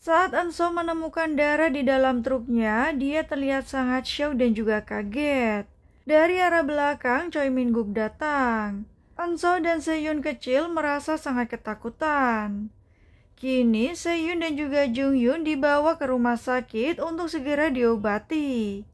Saat Enso menemukan darah di dalam truknya, dia terlihat sangat syok dan juga kaget. Dari arah belakang, Choi Min-guk datang. Enso dan Seyun kecil merasa sangat ketakutan. Kini Seyun dan juga Jung-yun dibawa ke rumah sakit untuk segera diobati.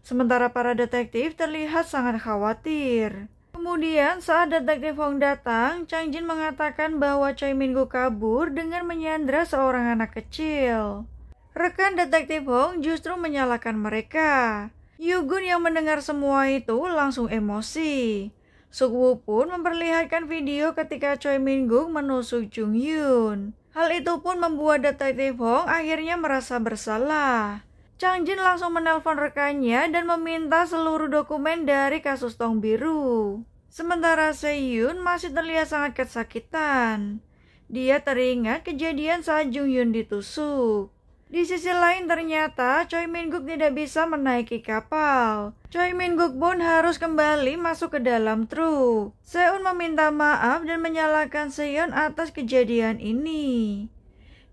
Sementara para detektif terlihat sangat khawatir. Kemudian saat detektif Hong datang, Chang Jin mengatakan bahwa Choi Min-guk kabur dengan menyandra seorang anak kecil. Rekan detektif Hong justru menyalahkan mereka. Yugun yang mendengar semua itu langsung emosi. Suk-woo pun memperlihatkan video ketika Choi Min-guk menusuk Jung-yun. Hal itu pun membuat detektif Hong akhirnya merasa bersalah. Chang Jin langsung menelpon rekannya dan meminta seluruh dokumen dari kasus Tong Biru. Sementara Seyun masih terlihat sangat kesakitan. Dia teringat kejadian saat Jung-yun ditusuk. Di sisi lain ternyata Choi Min-guk tidak bisa menaiki kapal. Choi Min-guk pun harus kembali masuk ke dalam truk. Seun meminta maaf dan menyalahkan Seon atas kejadian ini.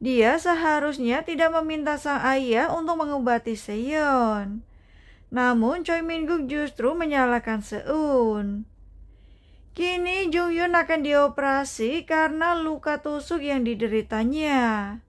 Dia seharusnya tidak meminta sang ayah untuk mengobati Seon. Namun Choi Min-guk justru menyalahkan Seun. Kini Jung-yun akan dioperasi karena luka tusuk yang dideritanya.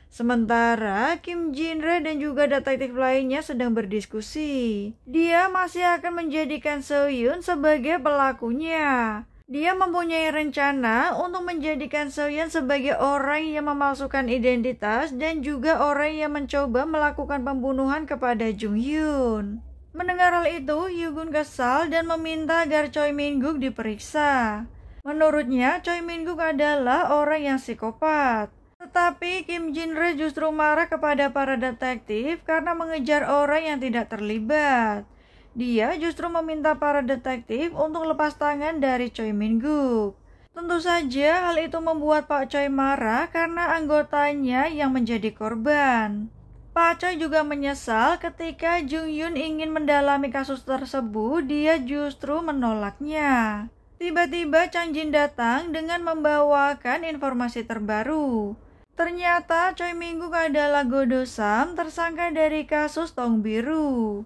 Sementara Kim Jin-re dan juga detektif lainnya sedang berdiskusi. Dia masih akan menjadikan Seo-yun sebagai pelakunya. Dia mempunyai rencana untuk menjadikan Seo-yun sebagai orang yang memalsukan identitas dan juga orang yang mencoba melakukan pembunuhan kepada Jung-yun. Mendengar hal itu, Yugun kesal dan meminta agar Choi Min-guk diperiksa. Menurutnya, Choi Min-guk adalah orang yang psikopat. Tetapi Kim Jin-re justru marah kepada para detektif karena mengejar orang yang tidak terlibat. Dia justru meminta para detektif untuk lepas tangan dari Choi Min-guk. Tentu saja hal itu membuat Pak Choi marah karena anggotanya yang menjadi korban. Pak Choi juga menyesal ketika Jung-yun ingin mendalami kasus tersebut, dia justru menolaknya. Tiba-tiba Chang Jin datang dengan membawakan informasi terbaru. Ternyata Choi Min-guk adalah Go Do-sam, tersangka dari kasus Tong Biru.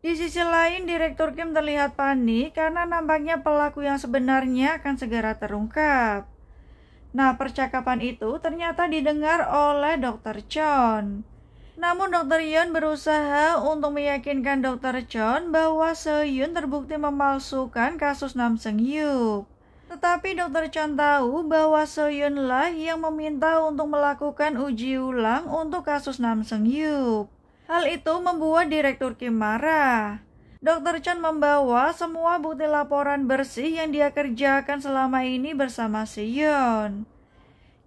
Di sisi lain, Direktur Kim terlihat panik karena nampaknya pelaku yang sebenarnya akan segera terungkap. Nah, percakapan itu ternyata didengar oleh Dr. Chon. Namun Dr. Yeon berusaha untuk meyakinkan Dr. Chon bahwa Seo-yun terbukti memalsukan kasus Nam Seung-yup. Tetapi Dr. Chon tahu bahwa Seo-yun lah yang meminta untuk melakukan uji ulang untuk kasus Nam Seung-yup. Hal itu membuat Direktur Kim marah. Dr. Chon membawa semua bukti laporan bersih yang dia kerjakan selama ini bersama Seon.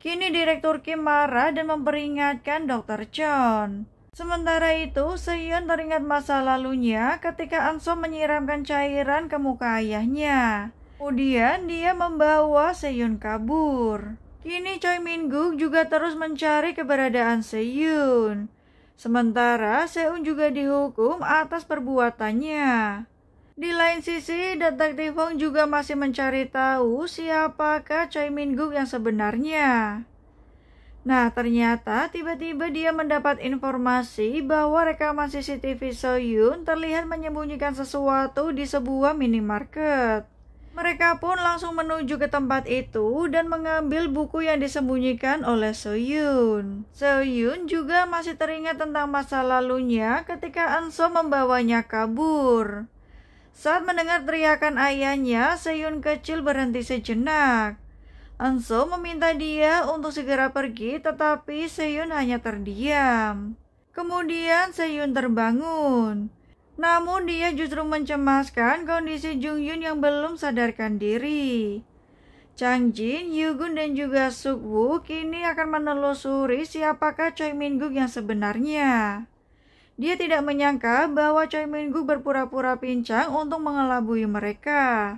Kini Direktur Kim marah dan memperingatkan Dr. Chon. Sementara itu, Seon teringat masa lalunya ketika Anso menyiramkan cairan ke muka ayahnya. Kemudian dia membawa Seon kabur. Kini Choi Min-guk juga terus mencari keberadaan Seon. Sementara Seon juga dihukum atas perbuatannya. Di lain sisi, detektif Hong juga masih mencari tahu siapakah Choi Min-guk yang sebenarnya. Nah, ternyata tiba-tiba dia mendapat informasi bahwa rekaman CCTV Seo-yun terlihat menyembunyikan sesuatu di sebuah minimarket. Mereka pun langsung menuju ke tempat itu dan mengambil buku yang disembunyikan oleh Seo-yun. Seo-yun juga masih teringat tentang masa lalunya ketika Anso membawanya kabur. Saat mendengar teriakan ayahnya, Seo-yun kecil berhenti sejenak. Anso meminta dia untuk segera pergi, tetapi Seo-yun hanya terdiam. Kemudian Seo-yun terbangun. Namun dia justru mencemaskan kondisi Jung-yun yang belum sadarkan diri. Chang Jin, Yugun dan juga Suk-woo kini akan menelusuri siapakah Choi Min-guk yang sebenarnya. Dia tidak menyangka bahwa Choi Min-guk berpura-pura pincang untuk mengelabui mereka.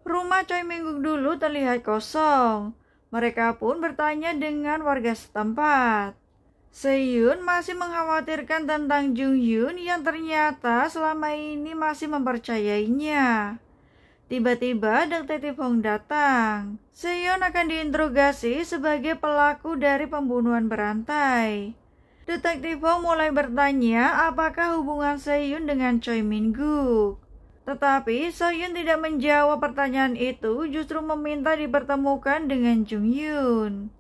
Rumah Choi Min-guk dulu terlihat kosong. Mereka pun bertanya dengan warga setempat. Seyun masih mengkhawatirkan tentang Jung-yun yang ternyata selama ini masih mempercayainya. Tiba-tiba detektif Hong datang. Seyun akan diinterogasi sebagai pelaku dari pembunuhan berantai. Detektif Hong mulai bertanya apakah hubungan Seyun dengan Choi Min-guk. Tetapi Seyun tidak menjawab pertanyaan itu, justru meminta dipertemukan dengan Jung Yun.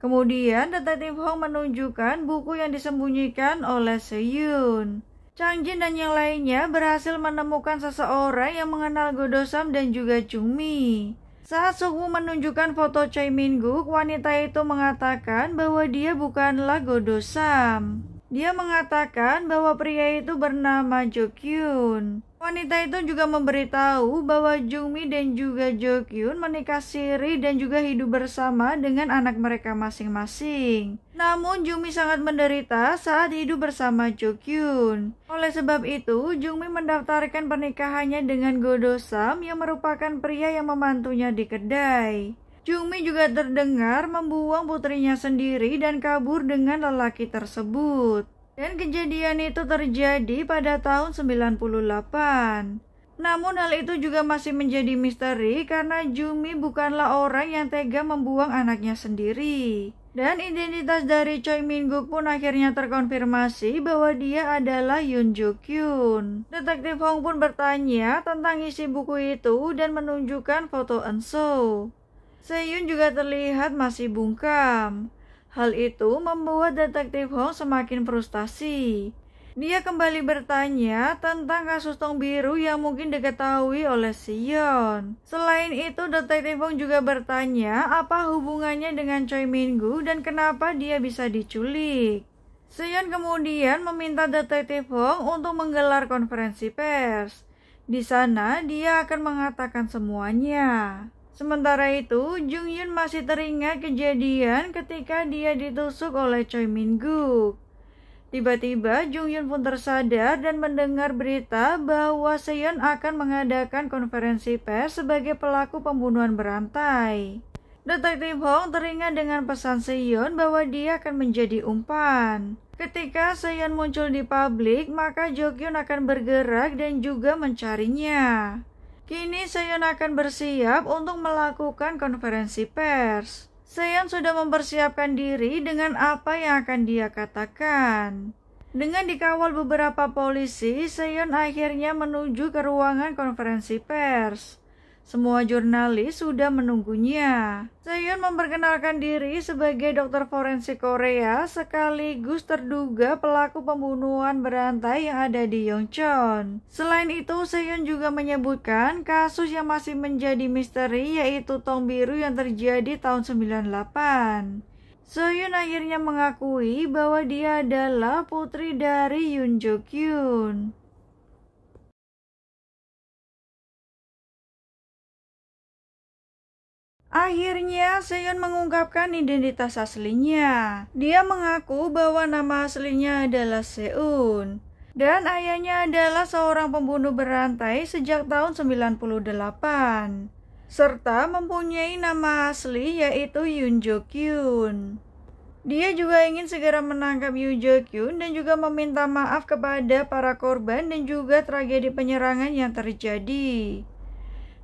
Kemudian detektif Hong menunjukkan buku yang disembunyikan oleh Seyun. Chang Jin dan yang lainnya berhasil menemukan seseorang yang mengenal Go Do Sam dan juga Jung Mi. Saat Suk-woo menunjukkan foto Choi Min-guk, wanita itu mengatakan bahwa dia bukanlah Go Do Sam. Dia mengatakan bahwa pria itu bernama Jo Kyun. Wanita itu juga memberitahu bahwa Jung Mi dan juga Jo Kyun menikah siri dan juga hidup bersama dengan anak mereka masing-masing. Namun Jung Mi sangat menderita saat hidup bersama Jo Kyun. Oleh sebab itu, Jung Mi mendaftarkan pernikahannya dengan Go Do Sam yang merupakan pria yang membantunya di kedai. Jung Mi juga terdengar membuang putrinya sendiri dan kabur dengan lelaki tersebut. Dan kejadian itu terjadi pada tahun 98. Namun hal itu juga masih menjadi misteri karena Jung Mi bukanlah orang yang tega membuang anaknya sendiri. Dan identitas dari Choi Min-guk pun akhirnya terkonfirmasi bahwa dia adalah Yoon Jo Kyun. Detektif Hong pun bertanya tentang isi buku itu dan menunjukkan foto Eun-soo. Seyun juga terlihat masih bungkam. Hal itu membuat detektif Hong semakin frustasi. Dia kembali bertanya tentang kasus tong biru yang mungkin diketahui oleh Sion. Selain itu, detektif Hong juga bertanya apa hubungannya dengan Choi Min-guk dan kenapa dia bisa diculik. Sion kemudian meminta detektif Hong untuk menggelar konferensi pers. Di sana, dia akan mengatakan semuanya. Sementara itu, Jung Yun masih teringat kejadian ketika dia ditusuk oleh Choi Min-guk. Tiba-tiba Jung Yun pun tersadar dan mendengar berita bahwa Seon akan mengadakan konferensi pers sebagai pelaku pembunuhan berantai. Detektif Hong teringat dengan pesan Seon bahwa dia akan menjadi umpan. Ketika Seon muncul di publik, maka Jo Kyun akan bergerak dan juga mencarinya. Kini Seon akan bersiap untuk melakukan konferensi pers. Seon sudah mempersiapkan diri dengan apa yang akan dia katakan. Dengan dikawal beberapa polisi, Seon akhirnya menuju ke ruangan konferensi pers. Semua jurnalis sudah menunggunya. Seon memperkenalkan diri sebagai dokter forensik Korea sekaligus terduga pelaku pembunuhan berantai yang ada di Yongchon. Selain itu, Seon juga menyebutkan kasus yang masih menjadi misteri yaitu tong biru yang terjadi tahun 98. Seon akhirnya mengakui bahwa dia adalah putri dari Yoon Jo Kyun. Akhirnya, Seon mengungkapkan identitas aslinya. Dia mengaku bahwa nama aslinya adalah Seun. Dan ayahnya adalah seorang pembunuh berantai sejak tahun 98. Serta mempunyai nama asli yaitu Yoon Jo Kyun. Dia juga ingin segera menangkap Yoon Jo Kyun dan juga meminta maaf kepada para korban dan juga tragedi penyerangan yang terjadi.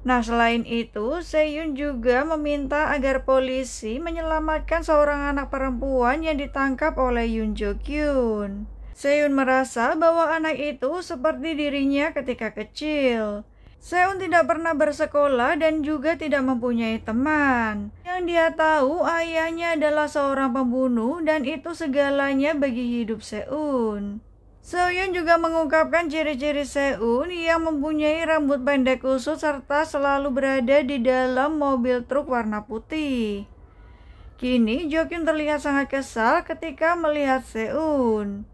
Nah, selain itu, Seyun juga meminta agar polisi menyelamatkan seorang anak perempuan yang ditangkap oleh Yoon Jo Kyun. Seyun merasa bahwa anak itu seperti dirinya ketika kecil. Seyun tidak pernah bersekolah dan juga tidak mempunyai teman. Yang dia tahu ayahnya adalah seorang pembunuh dan itu segalanya bagi hidup Seyun. Seyun juga mengungkapkan ciri-ciri Seun yang mempunyai rambut pendek kusut serta selalu berada di dalam mobil truk warna putih. Kini Jo Kyun terlihat sangat kesal ketika melihat Seun.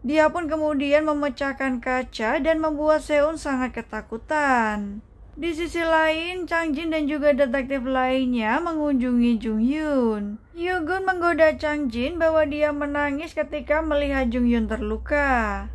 Dia pun kemudian memecahkan kaca dan membuat Seun sangat ketakutan. Di sisi lain, Chang Jin dan juga detektif lainnya mengunjungi Jung Hyun. Yoo-gun menggoda Chang Jin bahwa dia menangis ketika melihat Jung Hyun terluka.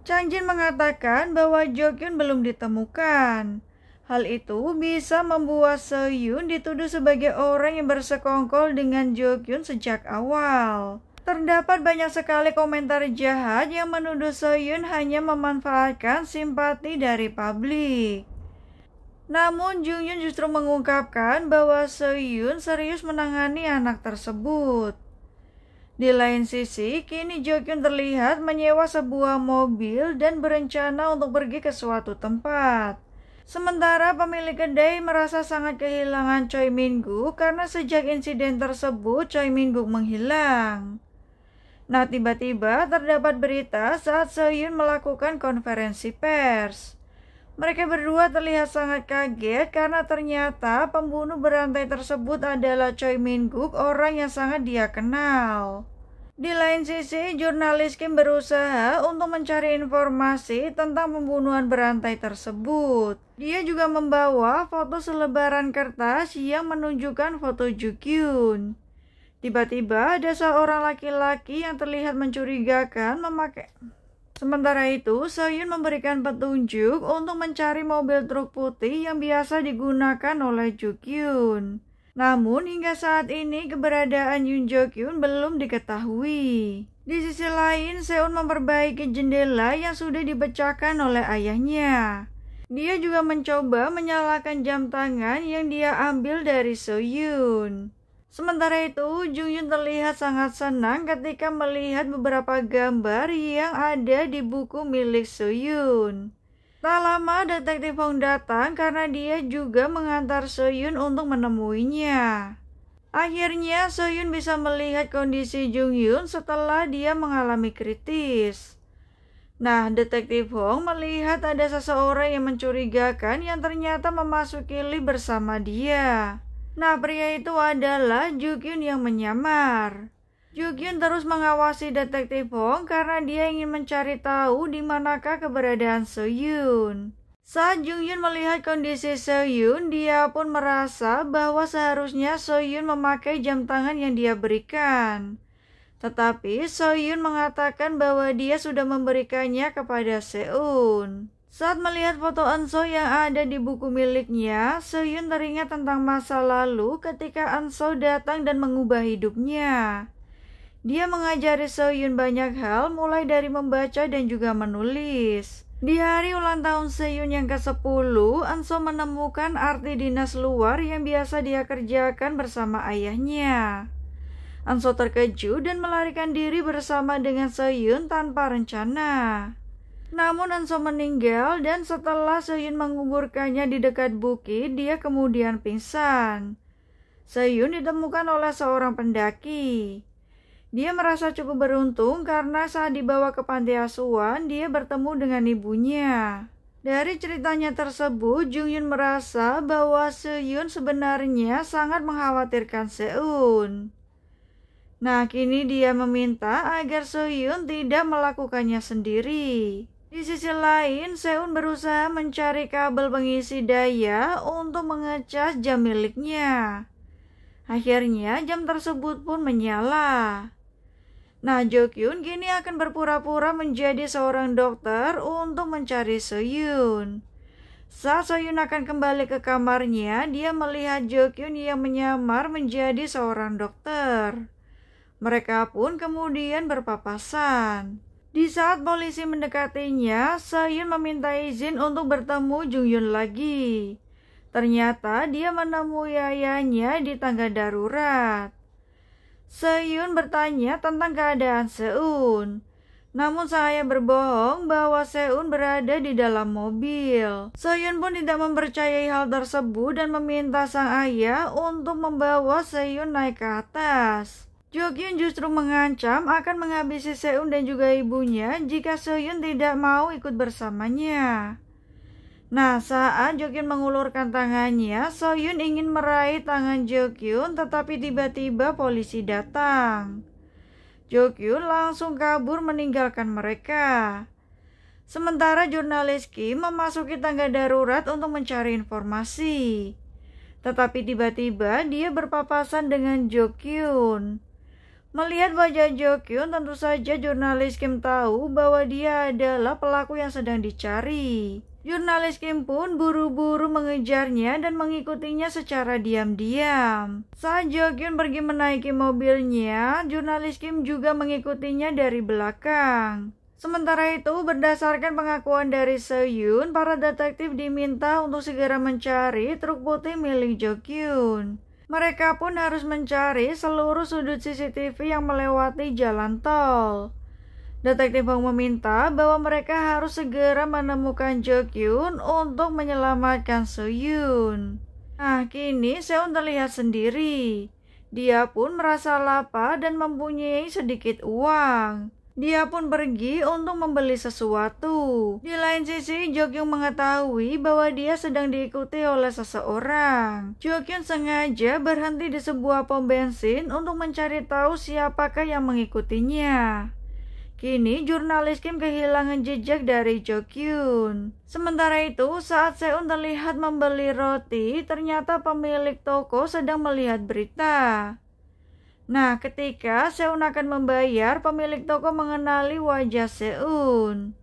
Chang Jin mengatakan bahwa Jo Kyun belum ditemukan. Hal itu bisa membuat Seyun dituduh sebagai orang yang bersekongkol dengan Jo Kyun sejak awal. Terdapat banyak sekali komentar jahat yang menuduh Seyun hanya memanfaatkan simpati dari publik. Namun Jung Hyun justru mengungkapkan bahwa Seyun serius menangani anak tersebut. Di lain sisi, kini Jo Kyun terlihat menyewa sebuah mobil dan berencana untuk pergi ke suatu tempat. Sementara pemilik kedai merasa sangat kehilangan Choi Min-guk karena sejak insiden tersebut Choi Min-guk menghilang. Nah, tiba-tiba terdapat berita saat Seo-yoon melakukan konferensi pers. Mereka berdua terlihat sangat kaget karena ternyata pembunuh berantai tersebut adalah Choi Min-guk, orang yang sangat dia kenal. Di lain sisi, jurnalis Kim berusaha untuk mencari informasi tentang pembunuhan berantai tersebut. Dia juga membawa foto selebaran kertas yang menunjukkan foto Jo Kyun. Tiba-tiba ada seorang laki-laki yang terlihat mencurigakan memakai. Sementara itu, Seo-yoon memberikan petunjuk untuk mencari mobil truk putih yang biasa digunakan oleh Jo Kyun. Namun hingga saat ini keberadaan Yoon Jo Kyun belum diketahui. Di sisi lain, Seon memperbaiki jendela yang sudah dipecahkan oleh ayahnya. Dia juga mencoba menyalakan jam tangan yang dia ambil dari Seo-yoon. Sementara itu, Jung Yoon terlihat sangat senang ketika melihat beberapa gambar yang ada di buku milik Seo-yoon. Tak lama detektif Hong datang karena dia juga mengantar Seo-yoon untuk menemuinya. Akhirnya Seo-yoon bisa melihat kondisi Jung Yoon setelah dia mengalami kritis. Nah, detektif Hong melihat ada seseorang yang mencurigakan yang ternyata memasuki lift bersama dia. Nah, pria itu adalah Jo Kyun yang menyamar. Jo Kyun terus mengawasi detektif Hong karena dia ingin mencari tahu di manakah keberadaan Seo-yoon. Saat Jung Yoon melihat kondisi Seo-yoon, dia pun merasa bahwa seharusnya Seo-yoon memakai jam tangan yang dia berikan. Tetapi Seo-yoon mengatakan bahwa dia sudah memberikannya kepada Seun. Saat melihat foto Eun-so yang ada di buku miliknya, Seo-yoon teringat tentang masa lalu ketika Eun-so datang dan mengubah hidupnya. Dia mengajari Seo-yoon banyak hal, mulai dari membaca dan juga menulis. Di hari ulang tahun Seo-yoon yang ke-10, Eun-so menemukan arti dinas luar yang biasa dia kerjakan bersama ayahnya. Eun-so terkejut dan melarikan diri bersama dengan Seo-yoon tanpa rencana. Namun Eun-so meninggal dan setelah Seo-yoon menguburkannya di dekat bukit, dia kemudian pingsan. Seo-yoon ditemukan oleh seorang pendaki. Dia merasa cukup beruntung karena saat dibawa ke panti asuhan, dia bertemu dengan ibunya. Dari ceritanya tersebut, Jung Yoon merasa bahwa Seo-yoon sebenarnya sangat mengkhawatirkan Seun. Nah, kini dia meminta agar Seo-yoon tidak melakukannya sendiri. Di sisi lain, Seun berusaha mencari kabel pengisi daya untuk mengecas jam miliknya. Akhirnya, jam tersebut pun menyala. Nah, Jo Kyun kini akan berpura-pura menjadi seorang dokter untuk mencari Seo-yoon. Saat Seo-yoon akan kembali ke kamarnya, dia melihat Jo Kyun yang menyamar menjadi seorang dokter. Mereka pun kemudian berpapasan. Di saat polisi mendekatinya, Seo-yoon meminta izin untuk bertemu Jung Yoon lagi. Ternyata dia menemui ayahnya di tangga darurat. Seo-yoon bertanya tentang keadaan Seun. Namun saya berbohong bahwa Seun berada di dalam mobil. Seo-yoon pun tidak mempercayai hal tersebut dan meminta sang ayah untuk membawa Seun naik ke atas. Jo Kyun justru mengancam akan menghabisi Seun dan juga ibunya jika Seo-yoon tidak mau ikut bersamanya. Nah, saat Jo Kyun mengulurkan tangannya, Seo-yoon ingin meraih tangan Jo Kyun, tetapi tiba-tiba polisi datang. Jo Kyun langsung kabur meninggalkan mereka. Sementara jurnalis Kim memasuki tangga darurat untuk mencari informasi. Tetapi tiba-tiba dia berpapasan dengan Jo Kyun. Melihat wajah Jo Kyun, tentu saja jurnalis Kim tahu bahwa dia adalah pelaku yang sedang dicari. Jurnalis Kim pun buru-buru mengejarnya dan mengikutinya secara diam-diam. Saat Jo Kyun pergi menaiki mobilnya, jurnalis Kim juga mengikutinya dari belakang. Sementara itu, berdasarkan pengakuan dari Seo-yoon, para detektif diminta untuk segera mencari truk putih milik Jo Kyun. Mereka pun harus mencari seluruh sudut CCTV yang melewati jalan tol. Detektif Hong meminta bahwa mereka harus segera menemukan Jo Kyun untuk menyelamatkan Soyun. Nah, kini Seun terlihat sendiri. Dia pun merasa lapar dan mempunyai sedikit uang. Dia pun pergi untuk membeli sesuatu. Di lain sisi, Jo Kyun mengetahui bahwa dia sedang diikuti oleh seseorang. Jo Kyun sengaja berhenti di sebuah pom bensin untuk mencari tahu siapakah yang mengikutinya. Kini jurnalis Kim kehilangan jejak dari Jo Kyun. Sementara itu, saat Seun terlihat membeli roti, ternyata pemilik toko sedang melihat berita. Nah, ketika Seun akan membayar, pemilik toko mengenali wajah Seun.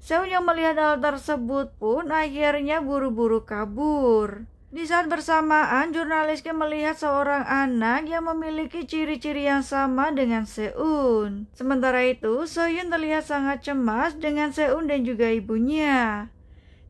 Seun yang melihat hal tersebut pun akhirnya buru-buru kabur. Di saat bersamaan, jurnalis Kim melihat seorang anak yang memiliki ciri-ciri yang sama dengan Seun. Sementara itu, Soyun terlihat sangat cemas dengan Seun dan juga ibunya.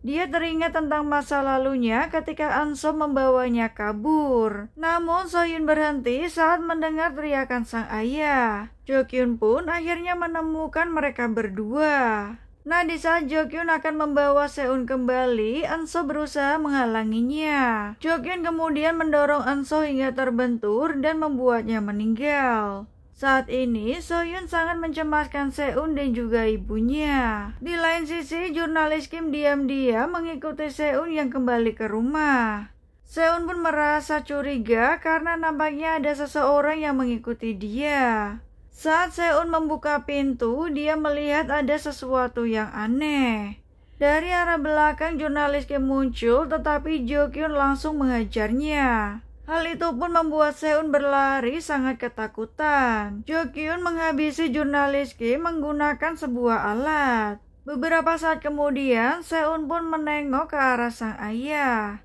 Dia teringat tentang masa lalunya ketika Anso membawanya kabur. Namun Soyun berhenti saat mendengar teriakan sang ayah. Jo Kyun pun akhirnya menemukan mereka berdua. Nah, di saat Jo Kyun akan membawa Seun kembali, Anso berusaha menghalanginya. Jo Kyun kemudian mendorong Anso hingga terbentur dan membuatnya meninggal. Saat ini, Soyun sangat mencemaskan Seun dan juga ibunya. Di lain sisi, jurnalis Kim diam-diam mengikuti Seun yang kembali ke rumah. Seun pun merasa curiga karena nampaknya ada seseorang yang mengikuti dia. Saat Seun membuka pintu, dia melihat ada sesuatu yang aneh. Dari arah belakang, jurnalis Kim muncul, tetapi Jo Kyun langsung mengejarnya. Hal itu pun membuat Seun berlari sangat ketakutan. Jo Kyun menghabisi jurnalis Kim menggunakan sebuah alat. Beberapa saat kemudian, Seun pun menengok ke arah sang ayah.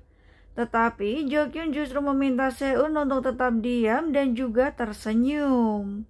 Tetapi Jo Kyun justru meminta Seun untuk tetap diam dan juga tersenyum.